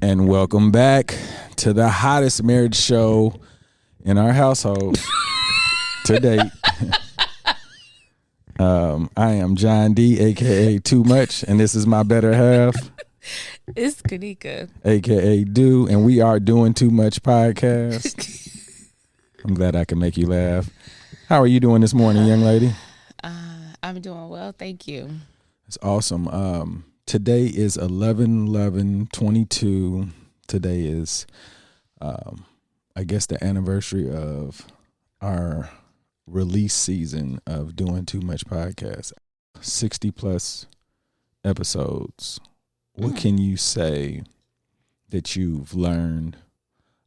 And welcome back to the hottest marriage show in our household to date. I am John D, a.k.a. Too Much, and this is my better half. It's Kanika, a.k.a. Do, and we are Doing Too Much podcast. I'm glad I can make you laugh. How are you doing this morning, young lady? I'm doing well, thank you. It's awesome. Today is 11/11/22. Today is, I guess, the anniversary of our release season of Doing Too Much podcast. 60 plus episodes. What can you say that you've learned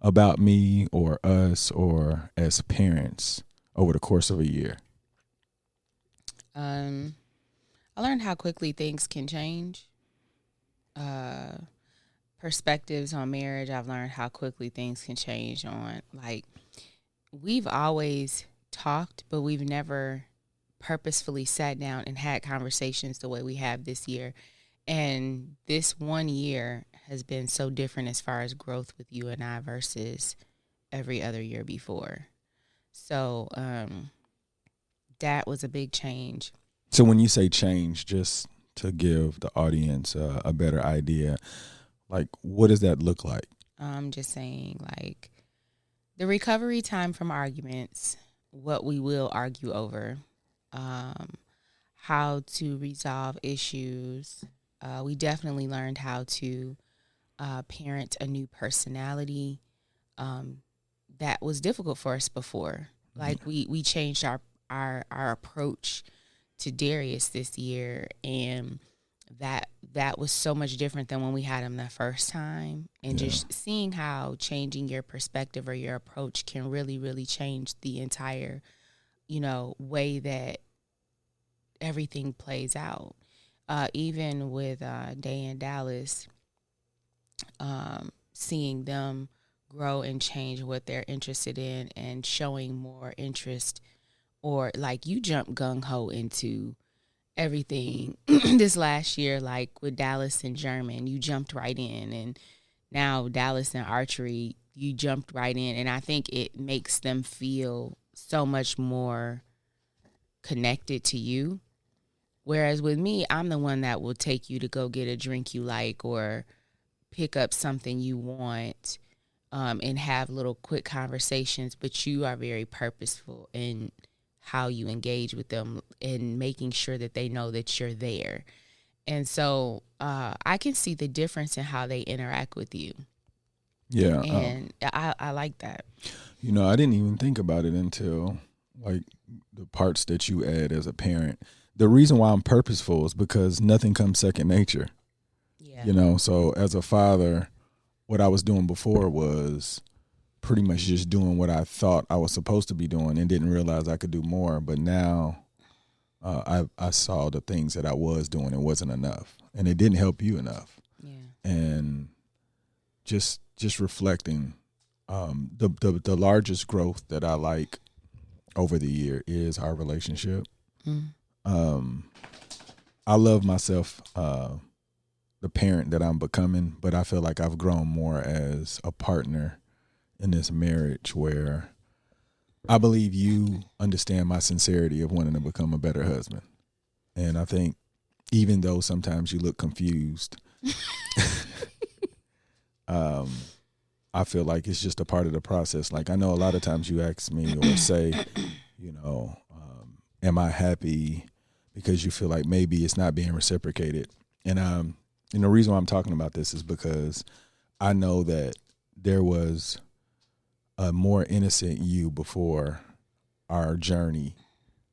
about me or us or as parents over the course of a year? I learned how quickly things can change. Perspectives on marriage, I've learned how quickly things can change on, like, we've always talked, but we've never purposefully sat down and had conversations the way we have this year. And this 1 year has been so different as far as growth with you and I versus every other year before. So that was a big change. So when you say change, just to give the audience a better idea, like, what does that look like? I'm just saying, like, the recovery time from arguments, what we will argue over, how to resolve issues. We definitely learned how to parent a new personality that was difficult for us before. Like, we changed our approach to Darius this year, and that was so much different than when we had him the first time. And just seeing how changing your perspective or your approach can really, really change the entire, way that everything plays out. Even with Day and Dallas, seeing them grow and change what they're interested in and showing more interest, or like, you jump gung-ho into everything this last year, like with Dallas and German, you jumped right in, and now Dallas and archery, you jumped right in, and I think it makes them feel so much more connected to you. Whereas with me, I'm the one that will take you to go get a drink you like or pick up something you want, and have little quick conversations, but you are very purposeful in how you engage with them and making sure that they know that you're there. And so I can see the difference in how they interact with you. Yeah. And I like that. I didn't even think about it until, like, the parts that you add as a parent. The reason why I'm purposeful is because nothing comes second nature. Yeah. So as a father, what I was doing before was pretty much just doing what I thought I was supposed to be doing and didn't realize I could do more. But now I saw the things that I was doing and wasn't enough, and it didn't help you enough. Yeah. And just reflecting, the largest growth that I like over the year is our relationship. I love myself, the parent that I'm becoming, but I feel like I've grown more as a partner in this marriage, where I believe you understand my sincerity of wanting to become a better husband. And I think even though sometimes you look confused, I feel like it's just a part of the process. Like, I know a lot of times you ask me or say, am I happy, because you feel like maybe it's not being reciprocated. And the reason why I'm talking about this is because I know that there was a more innocent you before our journey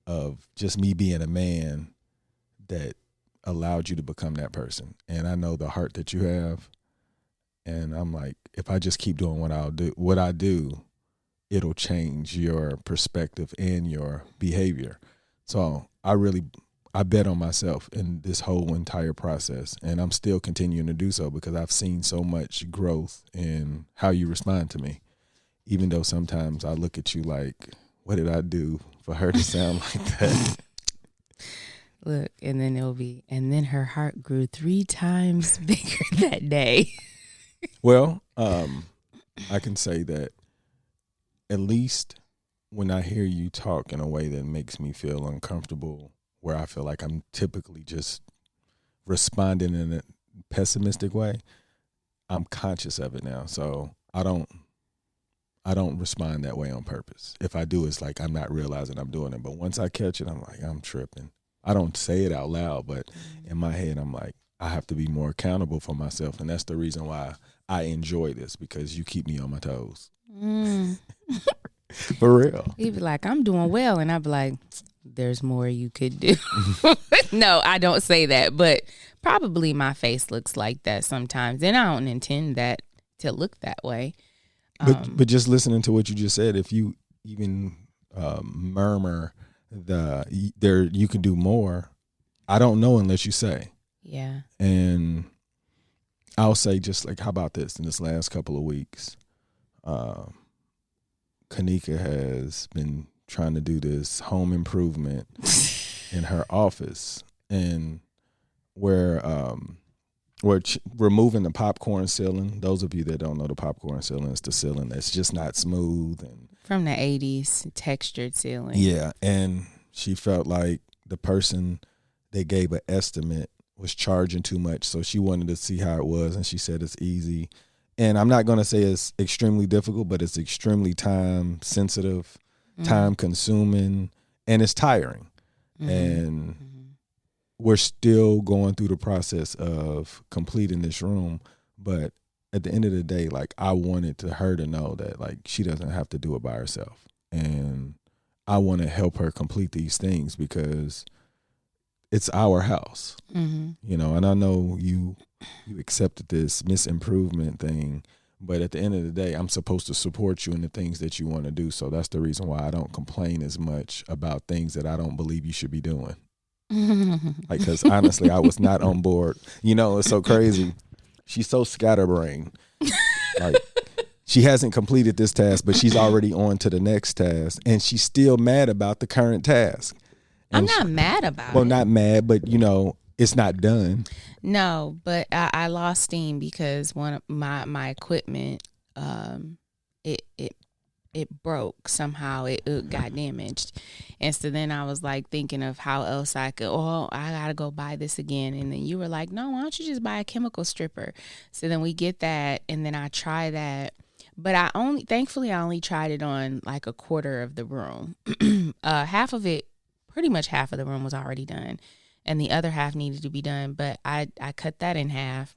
of just me being a man that allowed you to become that person. And I know the heart that you have. And I'm like, if I just keep doing what I do, it'll change your perspective and your behavior. So I bet on myself in this whole entire process, and I'm still continuing to do so because I've seen so much growth in how you respond to me, even though sometimes I look at you like, what did I do for her to sound like that? Look, and then and then her heart grew 3 times bigger that day. Well, I can say that at least when I hear you talk in a way that makes me feel uncomfortable, where I feel like I'm typically just responding in a pessimistic way, I'm conscious of it now. So I don't respond that way on purpose. If I do, it's like I'm not realizing I'm doing it. But once I catch it, I'm like, I'm tripping. I don't say it out loud, but in my head, I'm like, I have to be more accountable for myself. And that's the reason why I enjoy this, because you keep me on my toes. For real. He'd be like, I'm doing well. And I'd be like, there's more you could do. No, I don't say that. But probably my face looks like that sometimes. And I don't intend that to look that way. But just listening to what you just said, if you even murmur you can do more, I don't know unless you say. Yeah. And I'll say, just like, how about this? In this last couple of weeks, Kanika has been trying to do this home improvement in her office, and we're removing the popcorn ceiling. Those of you that don't know, the popcorn ceiling is the ceiling that's just not smooth and from the 80s, textured ceiling. Yeah, and she felt like the person that gave an estimate was charging too much, so she wanted to see how it was, and she said it's easy. And I'm not going to say it's extremely difficult, but it's extremely time sensitive, time consuming, and it's tiring. And we're still going through the process of completing this room, but at the end of the day, like, I wanted her to know that, like, she doesn't have to do it by herself. And I want to help her complete these things because it's our house, you know, and I know you accepted this Miss Improvement thing, but at the end of the day, I'm supposed to support you in the things that you want to do. So that's the reason why I don't complain as much about things that I don't believe you should be doing. Like, because honestly, I was not on board. You know, it's so crazy. She's so scatterbrained. Like, she hasn't completed this task, but she's already on to the next task, and she's still mad about the current task. I'm not mad about it. Well, not mad, but, you know, it's not done. No, but I lost steam because one of my equipment, it broke somehow. It got damaged, and so then I was like thinking of how else I could. Oh, I gotta go buy this again, and then you were like, no, why don't you just buy a chemical stripper? So then we get that, and then I try that. But thankfully I only tried it on like a quarter of the room. Pretty much half of the room was already done, and the other half needed to be done. But I cut that in half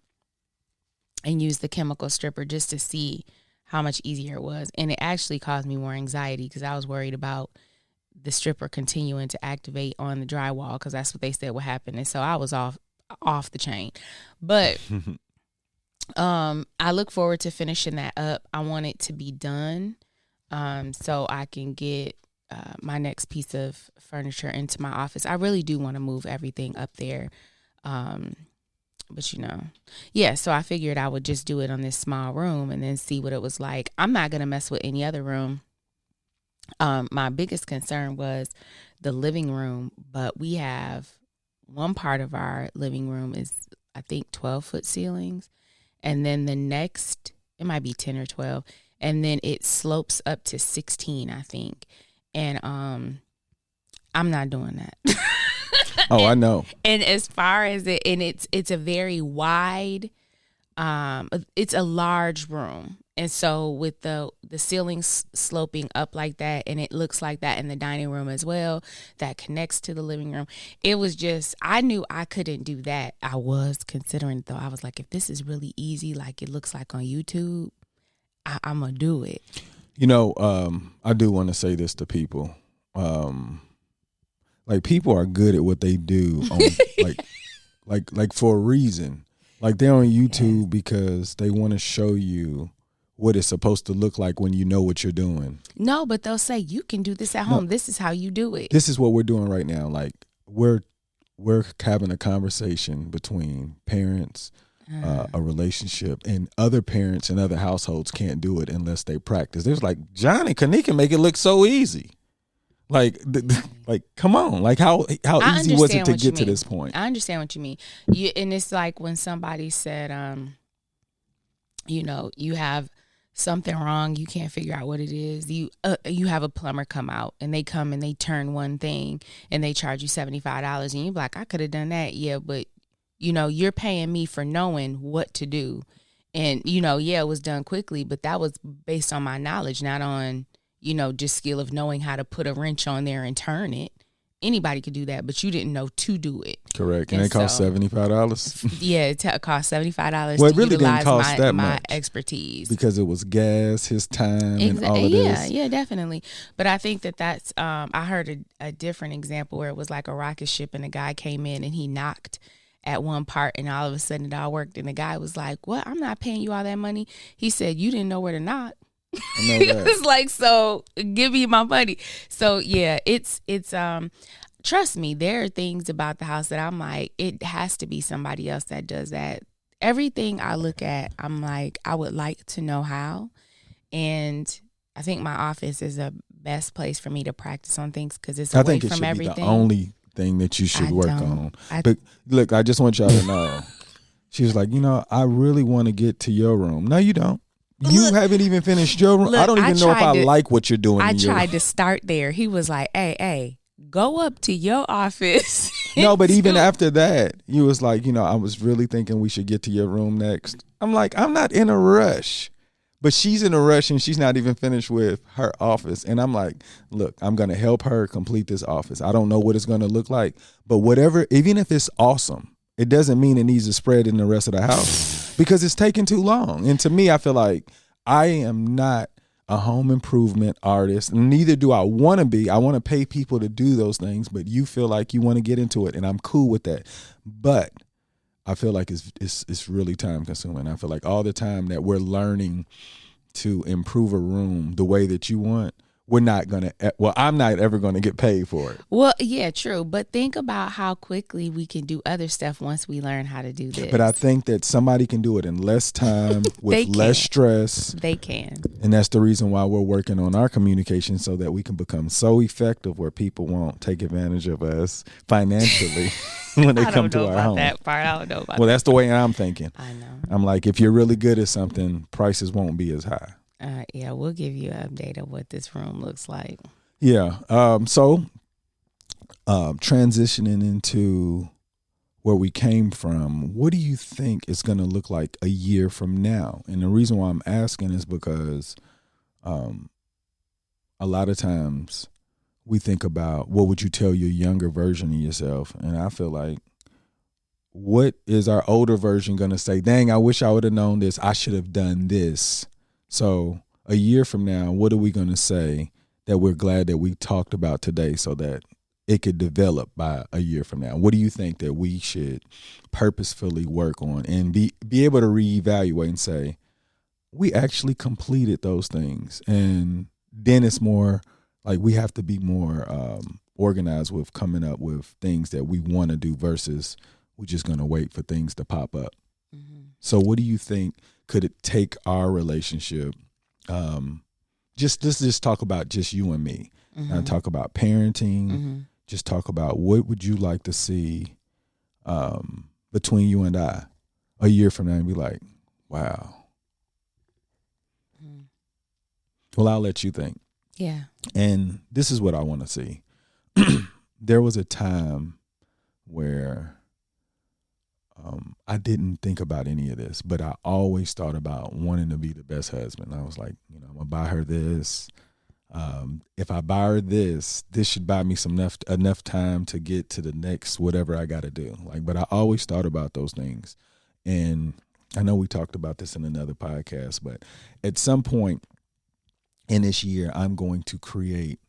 and used the chemical stripper just to see how much easier it was. And it actually caused me more anxiety because I was worried about the stripper continuing to activate on the drywall, because that's what they said would happen. And so I was off the chain. But I look forward to finishing that up. I want it to be done so I can get my next piece of furniture into my office. I really do want to move everything up there. But you know, yeah, so I figured I would just do it on this small room and then see what it was like. I'm not going to mess with any other room. My biggest concern was the living room, but we have one part of our living room is, I think, 12-foot ceilings. And then the next, it might be 10 or 12. And then it slopes up to 16, I think. And I'm not doing that. Oh, I know. And as far as it's a very wide, it's a large room. And so with the ceilings sloping up like that, and it looks like that in the dining room as well, that connects to the living room. It was just, I knew I couldn't do that. I was considering it though. I was like, if this is really easy, like it looks like on YouTube, I'm going to do it. You know, I do want to say this to people. Like, people are good at what they do on, like for a reason. Like, they're on YouTube because they want to show you what it's supposed to look like when you know what you're doing. No, but they'll say, you can do this at home. This is how you do it. This is what we're doing right now. Like, we're having a conversation between parents, a relationship, and other parents and other households can't do it unless they practice. There's like, John and Kanika make it look so easy. Like, come on. Like, how easy was it to get to this point? I understand what you mean. And it's like when somebody said, you have something wrong, you can't figure out what it is. You have a plumber come out and they come and they turn one thing and they charge you $75 and you're like, I could have done that. Yeah, but you're paying me for knowing what to do. And it was done quickly, but that was based on my knowledge, not on, just skill of knowing how to put a wrench on there and turn it. Anybody could do that, but you didn't know to do it. Correct. And it cost $75. Yeah, it cost $75 Well, it to really utilize didn't cost that my much expertise. because it was gas, his time, and all of this. Yeah, definitely. But I think that's, I heard a different example where it was like a rocket ship and a guy came in and he knocked at one part and all of a sudden it all worked. And the guy was like, what? I'm not paying you all that money. He said, you didn't know where to knock. I know that. It's like, so give me my money. So yeah, it's trust me, there are things about the house that I'm like, it has to be somebody else that does that. Everything I look at, I'm like, I would like to know how. And I think my office is the best place for me to practice on things because it's away from everything. Be the only thing that you should work on. But look, I just want y'all to know. She was like, I really want to get to your room. No, you don't. You haven't even finished your room. I don't even know if I like what you're doing. I tried to start there. He was like, hey, go up to your office. No, but even after that, you was like, I was really thinking we should get to your room next. I'm like, I'm not in a rush. But she's in a rush and she's not even finished with her office. And I'm like, look, I'm going to help her complete this office. I don't know what it's going to look like. But whatever, even if it's awesome, it doesn't mean it needs to spread in the rest of the house because it's taking too long. And to me, I feel like I am not a home improvement artist. Neither do I want to be. I want to pay people to do those things, but you feel like you want to get into it, and I'm cool with that. But I feel like it's really time consuming. I feel like all the time that we're learning to improve a room the way that you want, I'm not ever going to get paid for it. Well, yeah, true. But think about how quickly we can do other stuff once we learn how to do this. But I think that somebody can do it in less time with less stress. They can. And that's the reason why we're working on our communication so that we can become so effective where people won't take advantage of us financially when they come to our home. That part. I don't know about Well, that's the way I'm thinking. I know. I'm like, if you're really good at something, prices won't be as high. Yeah, we'll give you an update of what this room looks like. Yeah. So transitioning into where we came from, what do you think it's going to look like a year from now? And the reason why I'm asking is because a lot of times we think about what would you tell your younger version of yourself? And I feel like, what is our older version going to say? Dang, I wish I would have known this. I should have done this. So a year from now, what are we going to say that we're glad that we talked about today so that it could develop by a year from now? What do you think that we should purposefully work on and be able to reevaluate and say, we actually completed those things? And then it's more like we have to be more organized with coming up with things that we want to do versus we're just going to wait for things to pop up. Mm-hmm. So what do you think could it take our relationship? Let's just talk about just you and me. Mm-hmm. And talk about parenting. Mm-hmm. Just talk about what would you like to see between you and I a year from now and be like, wow. Mm-hmm. Well, I'll let you think. Yeah. And this is what I want to see. There was a time where I didn't think about any of this, but I always thought about wanting to be the best husband. I was like, I'm going to buy her this. If I buy her this should buy me enough time to get to the next whatever I got to do. But I always thought about those things. And I know we talked about this in another podcast, but at some point in this year, I'm going to create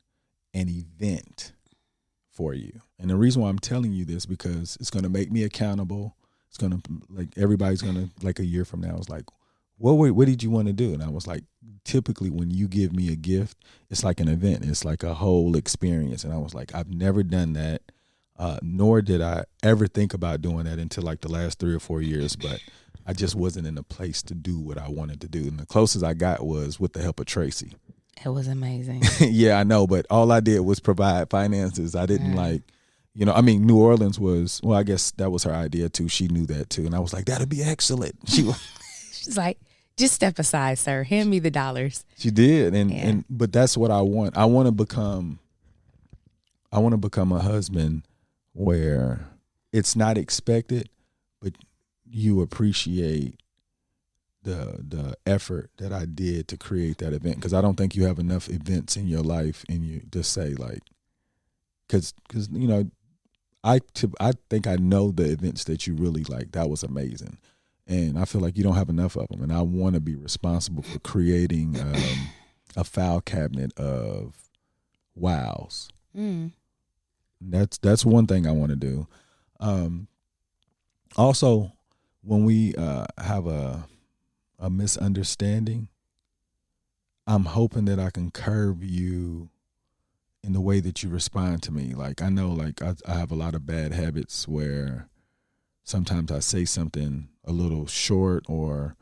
an event for you. And the reason why I'm telling you this, because it's going to make me accountable. It's going to, everybody's going to, a year from now, it's like, what did you want to do? And I was like, typically when you give me a gift, it's like an event. It's like a whole experience. And I was like, I've never done that, nor did I ever think about doing that until the last 3 or 4 years. But I just wasn't in a place to do what I wanted to do. And the closest I got was with the help of Tracy. It was amazing. Yeah, I know. But all I did was provide finances. I didn't New Orleans was, I guess that was her idea too. She knew that too. And I was like, that'd be excellent. She's like, Just step aside, sir. Hand me the dollars. She did, Yeah. but that's what I want. I want to become a husband where it's not expected, but you appreciate the effort that I did to create that event, because I don't think you have enough events in your life and you just say like, because you know, I think I know the events that you really like. That was amazing, and I feel like you don't have enough of them, and I want to be responsible for creating a file cabinet of wows. That's one thing I want to do. Also, when we have a misunderstanding, I'm hoping that I can curb you in the way that you respond to me. Like, I know, like, I have a lot of bad habits where sometimes I say something a little short, or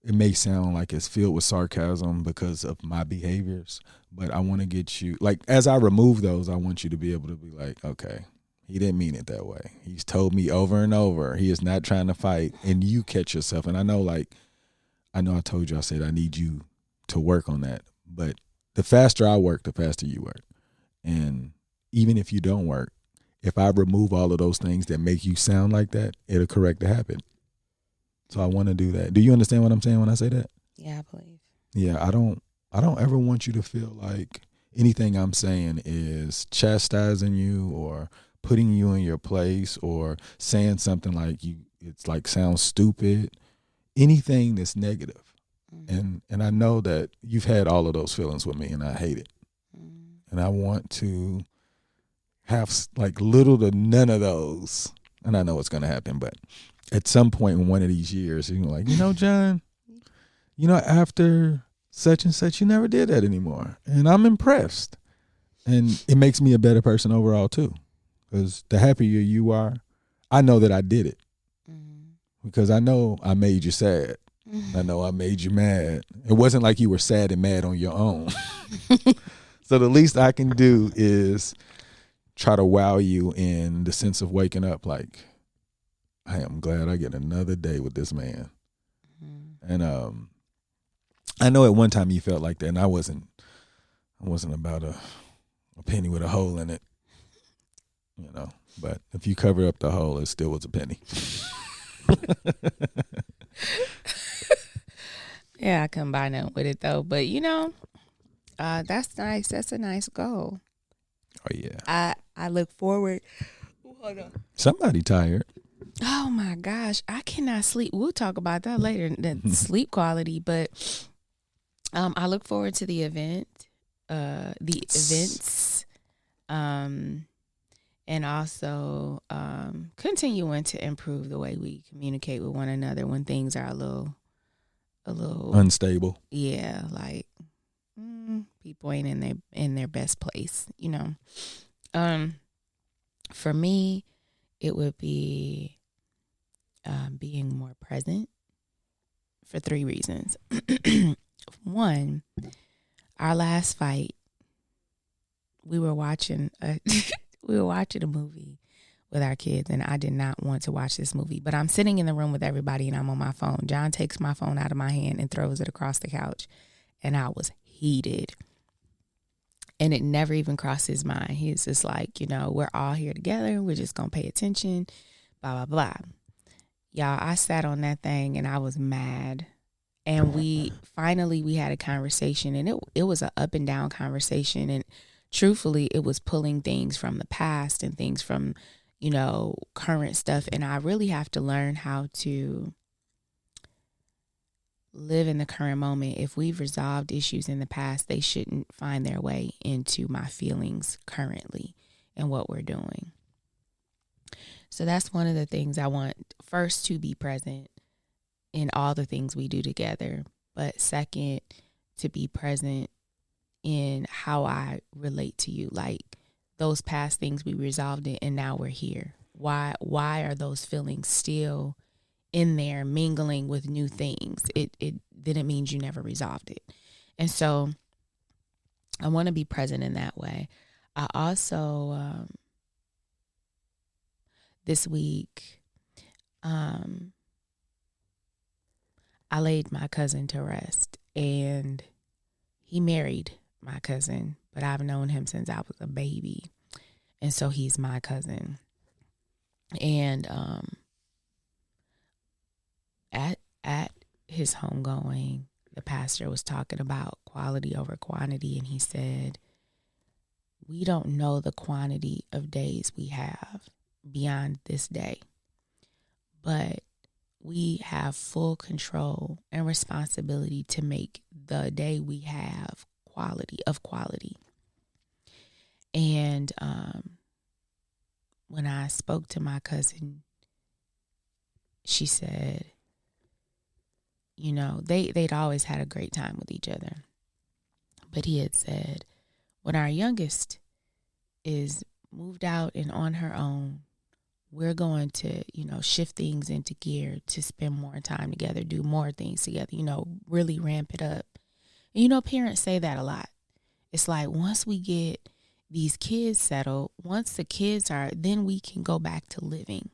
it may sound like it's filled with sarcasm because of my behaviors. But I want to get you, like, as I remove those, I want you to be able to be like, okay, he didn't mean it that way. He's told me over and over, he is not trying to fight. And you catch yourself. And I know I told you, I said I need you to work on that. But the faster I work, the faster you work. And even if you don't work, if I remove all of those things that make you sound like that, it'll correct the habit. So I want to do that. Do you understand what I'm saying when I say that? Yeah, I believe. Yeah, I don't ever want you to feel like anything I'm saying is chastising you or putting you in your place or saying something like it's like sounds stupid. Anything that's negative. And I know that you've had all of those feelings with me, and I hate it. And I want to have like little to none of those. And I know it's going to happen, but at some point in one of these years, you're like, John, after such and such, you never did that anymore. And I'm impressed. And it makes me a better person overall too. Because the happier you are, I know that I did it. Because I know I made you sad. I know I made you mad. It wasn't like you were sad and mad on your own. So the least I can do is try to wow you in the sense of waking up like, I am glad I get another day with this man. And I know at one time you felt like that, and I wasn't about a penny with a hole in it. But if you cover up the hole, it still was a penny. Yeah, I couldn't buy nothing with it though. But that's nice. That's a nice goal. Oh yeah. I look forward. Hold on. Somebody tired. Oh my gosh, I cannot sleep. We'll talk about that later. The sleep quality, but I look forward to the events, and also continuing to improve the way we communicate with one another when things are a little unstable. Yeah, like people ain't in their best place, For me, it would be being more present for 3 reasons. One, our last fight, we were watching a movie with our kids, and I did not want to watch this movie, but I'm sitting in the room with everybody and I'm on my phone. John takes my phone out of my hand and throws it across the couch, and I was heated. And it never even crossed his mind. He's just like, we're all here together. We're just going to pay attention, blah, blah, blah. Y'all, I sat on that thing and I was mad. And we had a conversation, and it was an up and down conversation. And truthfully, it was pulling things from the past and things from, current stuff. And I really have to learn how to live in the current moment. If we've resolved issues in the past, they shouldn't find their way into my feelings currently and what we're doing. So that's one of the things I want. First, to be present in all the things we do together. But second, to be present in how I relate to you. Like those past things, we resolved it and now we're here. Why are those feelings still in there mingling with new things? It then it means you never resolved it. And so I want to be present in that way. I also this week I laid my cousin to rest, and he married my cousin, but I've known him since I was a baby. And so he's my cousin. And at his homegoing, the pastor was talking about quality over quantity, and he said, we don't know the quantity of days we have beyond this day, but we have full control and responsibility to make the day we have quality. And when I spoke to my cousin, she said, you know, they'd always had a great time with each other. But he had said, when our youngest is moved out and on her own, we're going to, you know, shift things into gear to spend more time together, do more things together, you know, really ramp it up. And, you know, parents say that a lot. It's like, once we get these kids settled, once the kids are, then we can go back to living.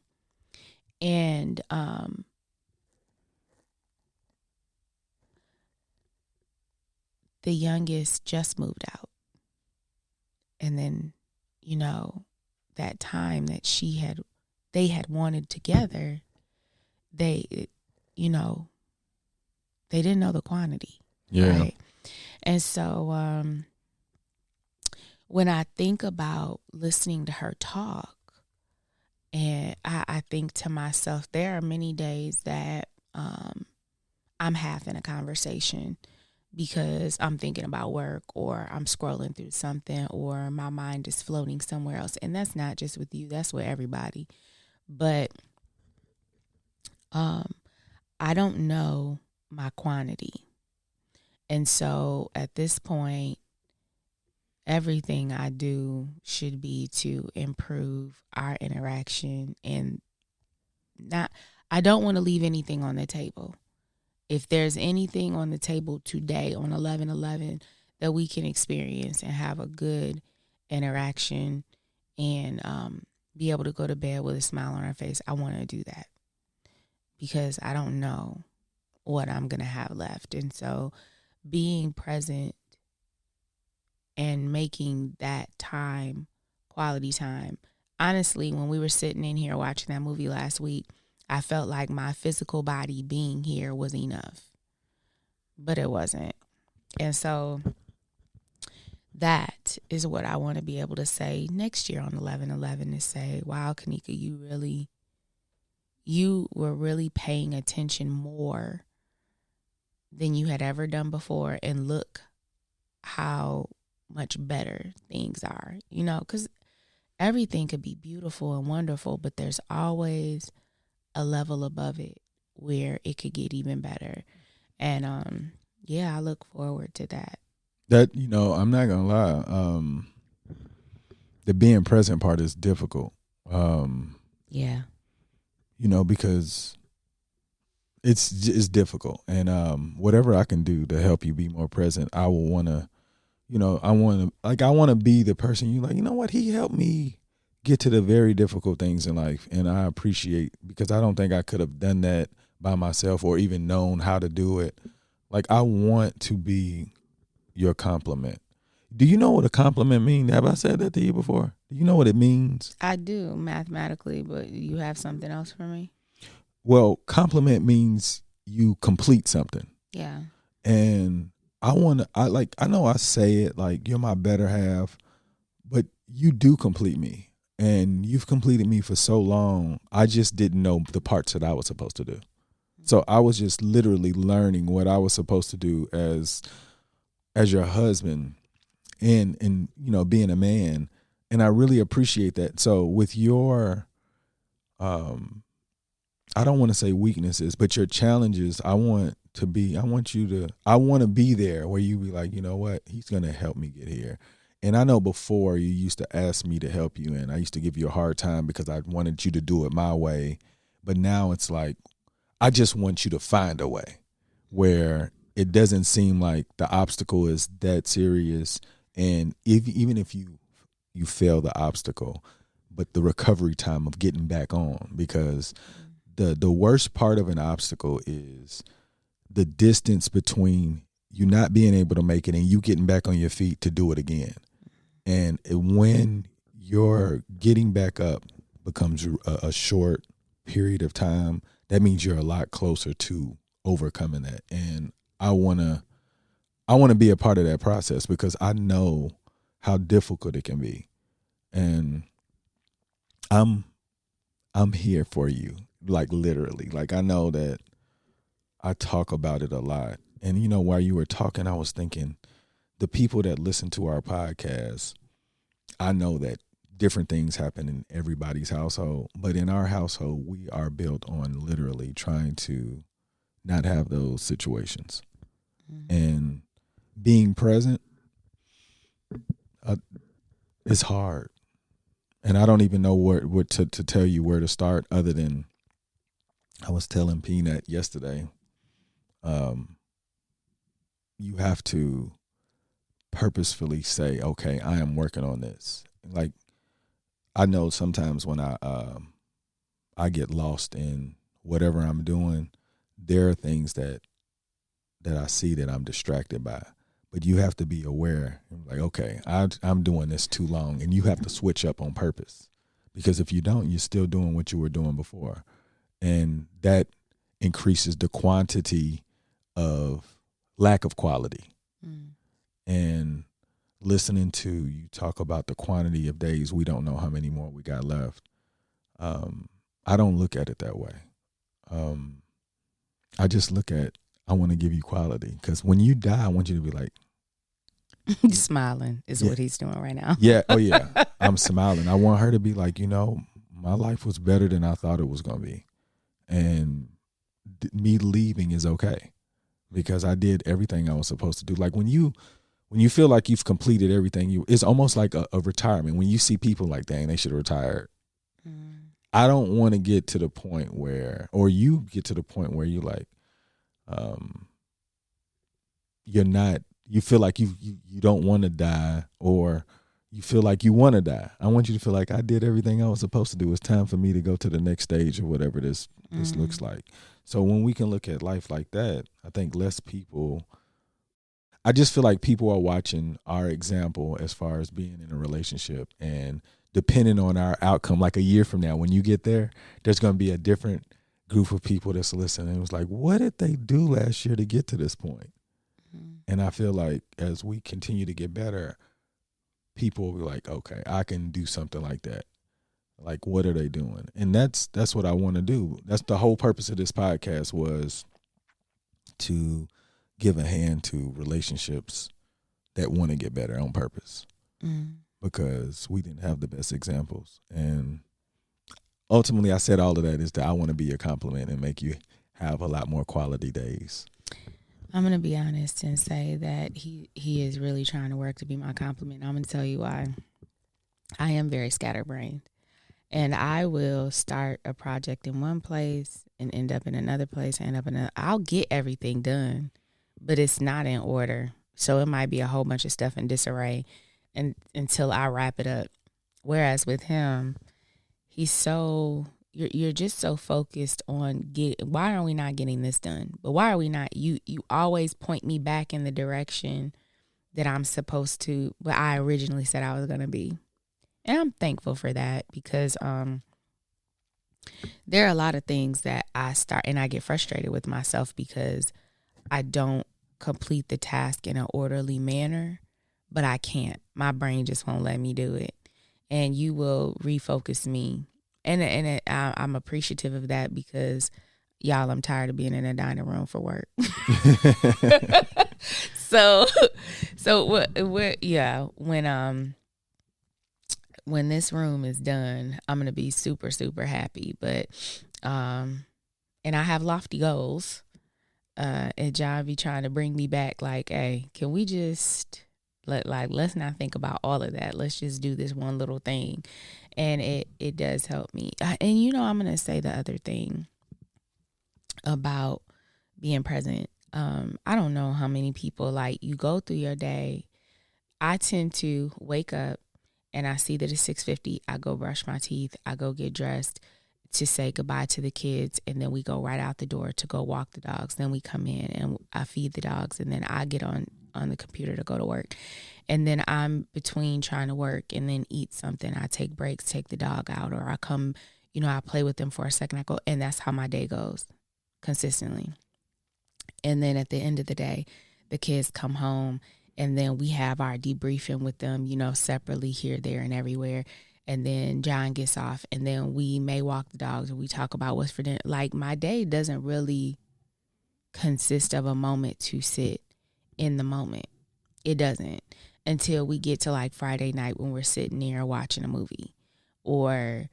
And the youngest just moved out. And then, you know, that time that they had wanted together, they, you know, they didn't know the quantity. Yeah. Right? And so when I think about listening to her talk, and I think to myself, there are many days that I'm half in a conversation because I'm thinking about work, or I'm scrolling through something, or my mind is floating somewhere else. And that's not just with you, that's with everybody. But I don't know my quantity. And so at this point, everything I do should be to improve our interaction, and I don't want to leave anything on the table. If there's anything on the table today on 11/11 that we can experience and have a good interaction and be able to go to bed with a smile on our face, I want to do that, because I don't know what I'm going to have left. And so being present and making that time, quality time. Honestly, when we were sitting in here watching that movie last week, I felt like my physical body being here was enough, but it wasn't. And so that is what I want to be able to say next year on 11/11, is say, wow, Kanika, you were really paying attention more than you had ever done before. And look how much better things are, you know, because everything could be beautiful and wonderful, but there's always a level above it where it could get even better. And yeah, I look forward to that. That, you know, I'm not gonna lie, the being present part is difficult. Yeah. You know, because it's difficult, and whatever I can do to help you be more present, I will want to. You know, I want to be the person you like, you know what, he helped me get to the very difficult things in life. And I appreciate, because I don't think I could have done that by myself or even known how to do it. Like, I want to be your compliment. Do you know what a compliment means? Have I said that to you before? Do you know what it means? I do, mathematically, but you have something else for me? Well, compliment means you complete something. Yeah. And I know I say it like, you're my better half, but you do complete me, and you've completed me for so long. I just didn't know the parts that I was supposed to do. So I was just literally learning what I was supposed to do as your husband and you know, being a man. And I really appreciate that. So with your I don't want to say weaknesses, but your challenges, I want to be there where you be like, you know what, he's going to help me get here. And I know before you used to ask me to help you, and I used to give you a hard time because I wanted you to do it my way. But now it's like, I just want you to find a way where it doesn't seem like the obstacle is that serious. And even if you fail the obstacle, but the recovery time of getting back on, because the worst part of an obstacle is the distance between you not being able to make it and you getting back on your feet to do it again. And when your getting back up becomes a short period of time, that means you're a lot closer to overcoming that. And I want to be a part of that process because I know how difficult it can be. And I'm here for you, like literally. Like I know that I talk about it a lot. And you know, while you were talking, I was thinking the people that listen to our podcast, I know that different things happen in everybody's household, but in our household, we are built on literally trying to not have those situations. Mm-hmm. And being present is hard. And I don't even know what to tell you where to start other than I was telling Peanut yesterday, you have to purposefully say, okay, I am working on this. Like, I know sometimes when I get lost in whatever I'm doing, there are things that I see that I'm distracted by. But you have to be aware, like, okay, I'm doing this too long, and you have to switch up on purpose. Because if you don't, you're still doing what you were doing before. And that increases the quantity of lack of quality. Mm. And listening to you talk about the quantity of days, we don't know how many more we got left. I don't look at it that way. I just look at, I want to give you quality. Because when you die, I want you to be like, smiling is what he's doing right now. Yeah. Oh, yeah. I'm smiling. I want her to be like, you know, my life was better than I thought it was going to be. And me leaving is okay because I did everything I was supposed to do. Like when you feel like you've completed everything, it's almost like a retirement. When you see people like, dang, they should have retired. Mm. I don't want to get to the point where, or you get to the point where you like, you're not, you feel like you don't want to die, or you feel like you want to die. I want you to feel like I did everything I was supposed to do. It's time for me to go to the next stage or whatever this looks like. So when we can look at life like that, I think less people, I just feel like people are watching our example as far as being in a relationship, and depending on our outcome, like a year from now, when you get there, there's going to be a different group of people that's listening. It was like, what did they do last year to get to this point? And I feel like as we continue to get better, people will be like, okay, I can do something like that. Like, what are they doing? And that's what I want to do. That's the whole purpose of this podcast, was to give a hand to relationships that want to get better on purpose, because we didn't have the best examples. And ultimately, I said all of that is that I want to be your compliment and make you have a lot more quality days. I'm going to be honest and say that he is really trying to work to be my compliment. I'm going to tell you why. I am very scatterbrained, and I will start a project in one place and end up in another place, I'll get everything done, but it's not in order. So it might be a whole bunch of stuff in disarray and until I wrap it up. Whereas with him, he's so... You're just so focused on why are we not getting this done? But why are we not? You always point me back in the direction that I'm supposed to, what I originally said I was going to be. And I'm thankful for that, because there are a lot of things that I start and I get frustrated with myself because I don't complete the task in an orderly manner, but I can't. My brain just won't let me do it. And you will refocus me. And I'm appreciative of that, because, y'all, I'm tired of being in a dining room for work. So when this room is done, I'm gonna be super, super happy. But and I have lofty goals. And John be trying to bring me back, like, hey, can we just let's not think about all of that. Let's just do this one little thing. And it does help me. And, I'm going to say the other thing about being present. I don't know how many people, like, you go through your day. I tend to wake up and I see that it's 6:50. I go brush my teeth. I go get dressed. to say goodbye to the kids, and then we go right out the door to go walk the dogs. Then we come in and I feed the dogs, and then I get on the computer to go to work. And then I'm between trying to work and then eat something. I take breaks, take the dog out, or I come, I play with them for a second. I go, and that's how my day goes consistently. And then at the end of the day, the kids come home, and then we have our debriefing with them, separately here, there, and everywhere. And then John gets off, and then we may walk the dogs, or we talk about what's for dinner. Like, my day doesn't really consist of a moment to sit in the moment. It doesn't, until we get to like Friday night when we're sitting there watching a movie. Or,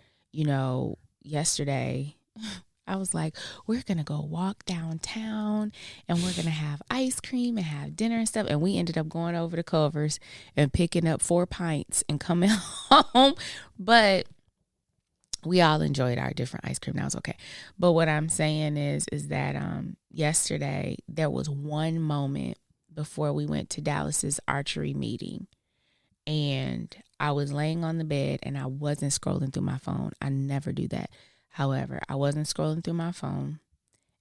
yesterday I was like, we're going to go walk downtown and we're going to have ice cream and have dinner and stuff. And we ended up going over to Culver's and picking up 4 pints and coming home. But we all enjoyed our different ice cream. That was okay. But what I'm saying is that yesterday there was one moment before we went to Dallas's archery meeting, and I was laying on the bed and I wasn't scrolling through my phone. I never do that. However, I wasn't scrolling through my phone,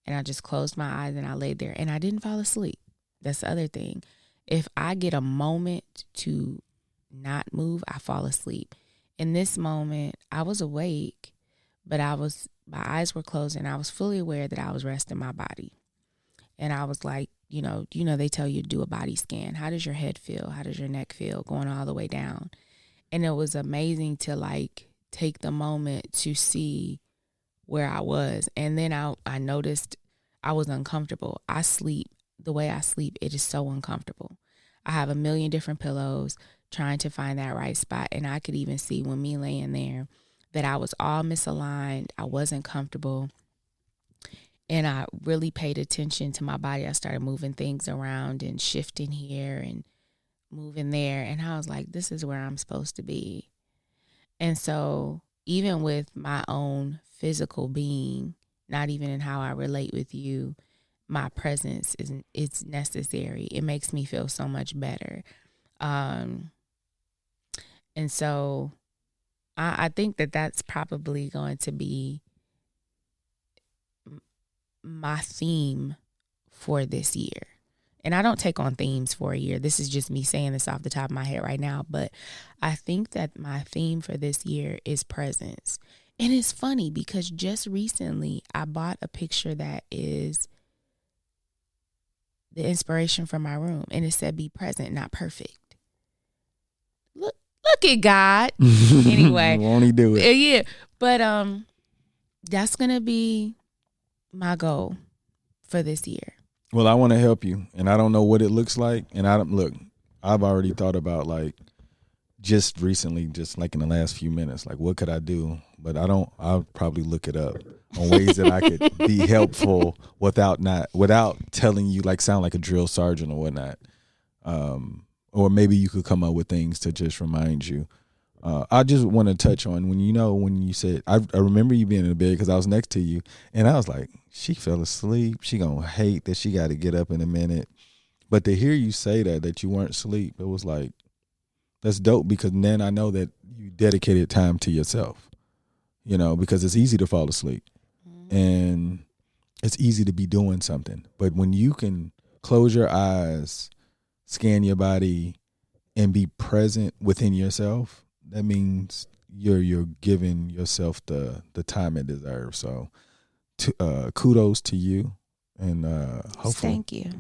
and I just closed my eyes and I laid there and I didn't fall asleep. That's the other thing. If I get a moment to not move, I fall asleep. In this moment, I was awake, but my eyes were closed, and I was fully aware that I was resting my body. And I was like, they tell you to do a body scan. How does your head feel? How does your neck feel going all the way down? And it was amazing to like take the moment to see where I was. And then I noticed I was uncomfortable. The way I sleep, it is so uncomfortable. I have a million different pillows trying to find that right spot. And I could even see when me laying there that I was all misaligned. I wasn't comfortable. And I really paid attention to my body. I started moving things around and shifting here and moving there. And I was like, this is where I'm supposed to be. And so even with my own physical being, not even in how I relate with you, my presence it's necessary. It makes me feel so much better. And so I think that that's probably going to be my theme for this year. And I don't take on themes for a year. This is just me saying this off the top of my head right now. But I think that my theme for this year is presence. And it's funny because just recently I bought a picture that is the inspiration for my room. And it said, be present, not perfect. Look at God. Anyway. Won't he do it? Yeah. But that's going to be my goal for this year. Well, I want to help you, and I don't know what it looks like. And I've already thought about like just recently, just like in the last few minutes, like what could I do? But I'll probably look it up on ways that I could be helpful without telling you, like sound like a drill sergeant or whatnot. Or maybe you could come up with things to just remind you. I just want to touch on when you said, I remember you being in the bed because I was next to you, and I was like, she fell asleep. She gonna hate that she got to get up in a minute. But to hear you say that you weren't asleep, it was like, that's dope, because then I know that you dedicated time to yourself, because it's easy to fall asleep, and it's easy to be doing something. But when you can close your eyes, scan your body, and be present within yourself, that means you're giving yourself the time it deserves. So kudos to you, and hopefully. Thank you.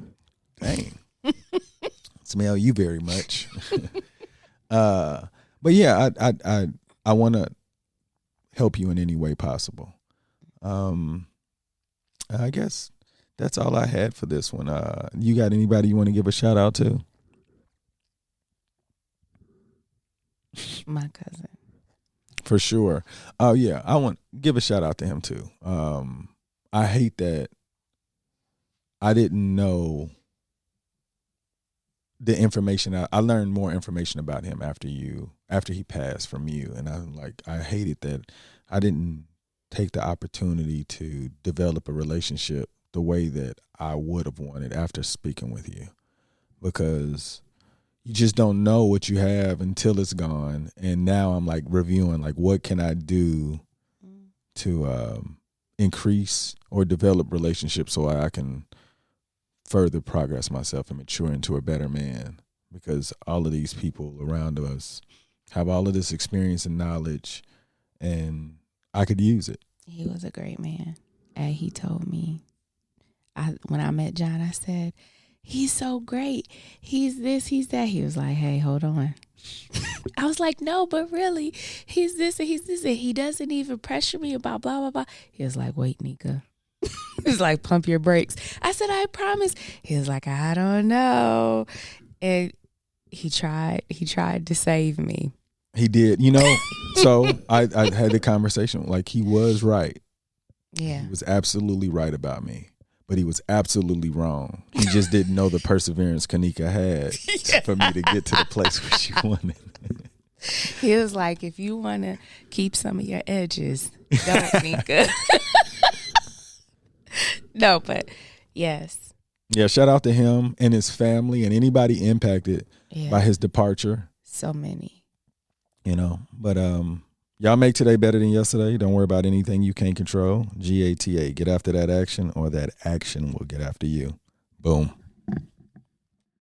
Dang. Smell you very much. But yeah, I want to help you in any way possible. I guess that's all I had for this one. You got anybody you want to give a shout out to? My cousin. For sure. Oh yeah, I want to give a shout out to him too. I hate that I didn't know the information. I learned more information about him after he passed from you, and I hated that I didn't take the opportunity to develop a relationship the way that I would have wanted after speaking with you, because you just don't know what you have until it's gone. And now I'm like reviewing, like, what can I do increase or develop relationships so I can further progress myself and mature into a better man, because all of these people around us have all of this experience and knowledge, and I could use it. He was a great man. And he told me, when I met John, I said, he's so great. He's this, he's that. He was like, hey, hold on. I was like, no, but really, he's this and he's this. And he doesn't even pressure me about blah, blah, blah. He was like, wait, Nika. He was like, pump your brakes. I said, I promise. He was like, I don't know. And he tried to save me. He did, so I had the conversation, like, he was right. Yeah. He was absolutely right about me, but he was absolutely wrong. He just didn't know the perseverance Kanika had for me to get to the place where she wanted. He was like, if you want to keep some of your edges, don't, Nika. No, but yes. Yeah, shout out to him and his family and anybody impacted by his departure. So many. But y'all make today better than yesterday. Don't worry about anything you can't control. GATA, get after that action, or that action will get after you. Boom.